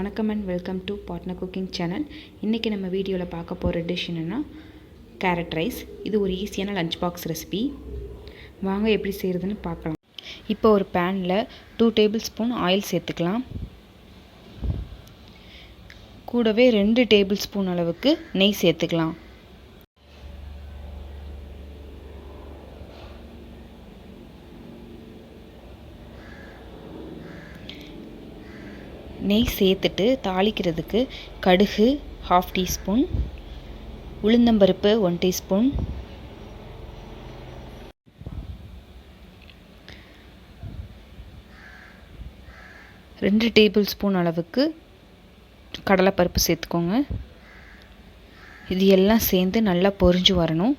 வணக்கம் and welcome to partner cooking channel. இன்றைக்கி நம்ம வீடியோவில் பார்க்க போகிற டிஷ் என்னென்னா கேரட் ரைஸ். இது ஒரு ஈஸியான லஞ்ச் பாக்ஸ் ரெசிபி. வாங்க எப்படி செய்கிறதுன்னு பார்க்கலாம். இப்போ ஒரு பேனில் 2 டேபிள் ஸ்பூன் ஆயில் சேர்த்துக்கலாம். கூடவே 2 டேபிள் ஸ்பூன் அளவுக்கு நெய் சேர்த்துக்கலாம். நெய் சேர்த்துட்டு தாளிக்கிறதுக்கு கடுகு 1/2 டீஸ்பூன், உளுந்தம்பருப்பு 1 டீஸ்பூன், ரெண்டு டேபிள் ஸ்பூன் அளவுக்கு கடலைப்பருப்பு சேர்த்துக்கோங்க. இது எல்லாம் சேர்ந்து நல்லா பொரிஞ்சு வரணும்.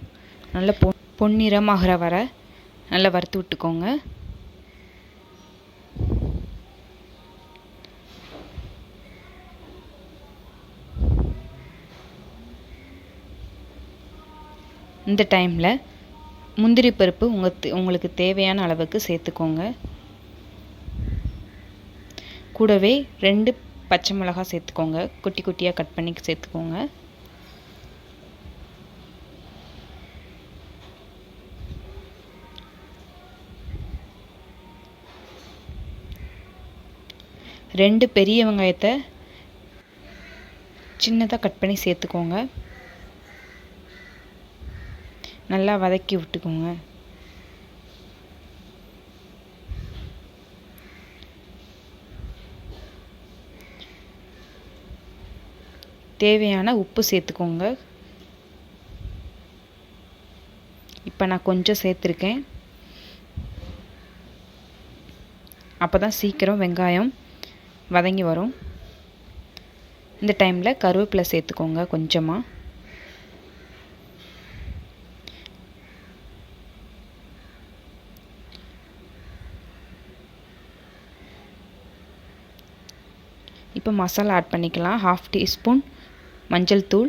நல்லா பொன்னிறமாகிற வர நல்லா வறுத்து விட்டுக்கோங்க. இந்த டைமில் முந்திரி பருப்பு உங்களுக்கு தேவையான அளவுக்கு சேர்த்துக்கோங்க. கூடவே 2 பச்சை மிளகாய் சேர்த்துக்கோங்க. குட்டி குட்டியாக கட் பண்ணி சேர்த்துக்கோங்க. ரெண்டு பெரிய வெங்காயத்தை சின்னதாக கட் பண்ணி சேர்த்துக்கோங்க. நல்லா வதக்கி விட்டுக்கோங்க. தேவையான உப்பு சேர்த்துக்கோங்க. இப்போ நான் கொஞ்சம் சேர்த்துருக்கேன். அப்போ தான் சீக்கிரம் வெங்காயம் வதங்கி வரும். இந்த டைமில் கருவேப்பிலை சேர்த்துக்கோங்க கொஞ்சமாக. இப்போ மசாலா ஆட் பண்ணிக்கலாம். 1/2 டீஸ்பூன் மஞ்சள் தூள்,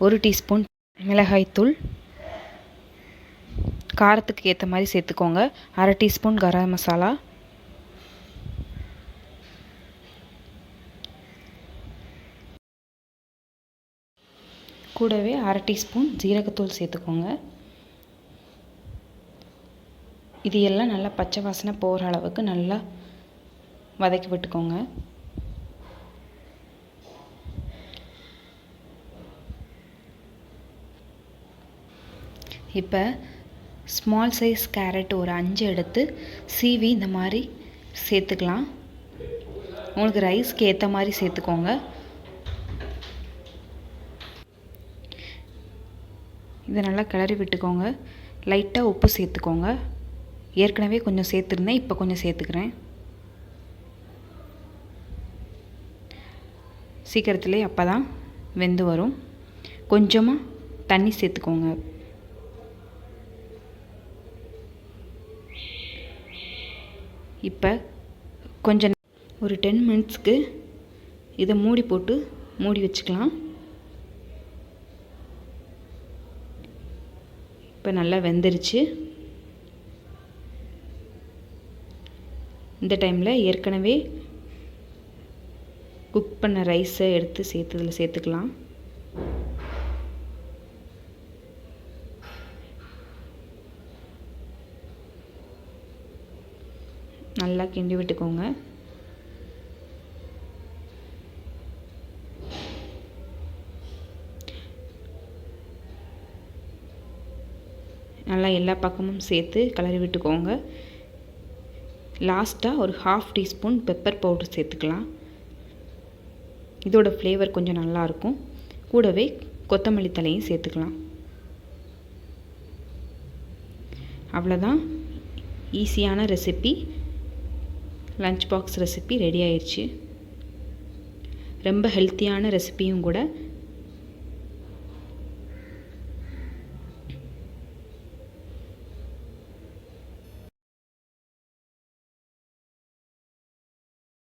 1 டீஸ்பூன் மிளகாய் தூள், காரத்துக்கு ஏற்ற மாதிரி சேர்த்துக்கோங்க. 1/2 டீஸ்பூன் கரம் மசாலா, கூடவே 1/2 டீஸ்பூன் ஜீரகத்தூள் சேர்த்துக்கோங்க. இது எல்லாம் நல்லா பச்சை வாசனை போகிற அளவுக்கு நல்லா வதக்கி விட்டுக்கோங்க. இப்போ ஸ்மால் சைஸ் கேரட் ஒரு 5 எடுத்து சீவி இந்த மாதிரி சேர்த்துக்கலாம். உங்களுக்கு ரைஸ்க்கு ஏற்ற மாதிரி சேர்த்துக்கோங்க. இதை நல்லா கிளறி விட்டுக்கோங்க. லைட்டாக உப்பு சேர்த்துக்கோங்க. ஏற்கனவே கொஞ்சம் சேர்த்துருந்தேன், இப்போ கொஞ்சம் சேர்த்துக்கிறேன். சீக்கிரத்துலேயே அப்போ தான் வெந்து வரும். கொஞ்சமாக தண்ணி சேர்த்துக்கோங்க. இப்போ கொஞ்சம் ஒரு 10 மினிட்ஸ்க்கு இதை மூடி வச்சுக்கலாம். இப்போ நல்லா வெந்துருச்சு. இந்த டைமில் ஏற்கனவே குக் பண்ண ரைஸை எடுத்து இதில் சேர்த்துக்கலாம். நல்லா கிண்டி விட்டுக்கோங்க. நல்லா எல்லா பக்கமும் சேர்த்து கிளறி விட்டுக்கோங்க. லாஸ்ட்டாக ஒரு 1/2 டீஸ்பூன் பெப்பர் பவுடர் சேர்த்துக்கலாம். இதோட ஃப்ளேவர் கொஞ்சம் நல்லாயிருக்கும். கூடவே கொத்தமல்லி தலையும் சேர்த்துக்கலாம். அவ்வளோதான், ஈஸியான recipe, lunch box recipe ready ஆயிடுச்சு. ரொம்ப ஹெல்த்தியான ரெசிபியும் கூட.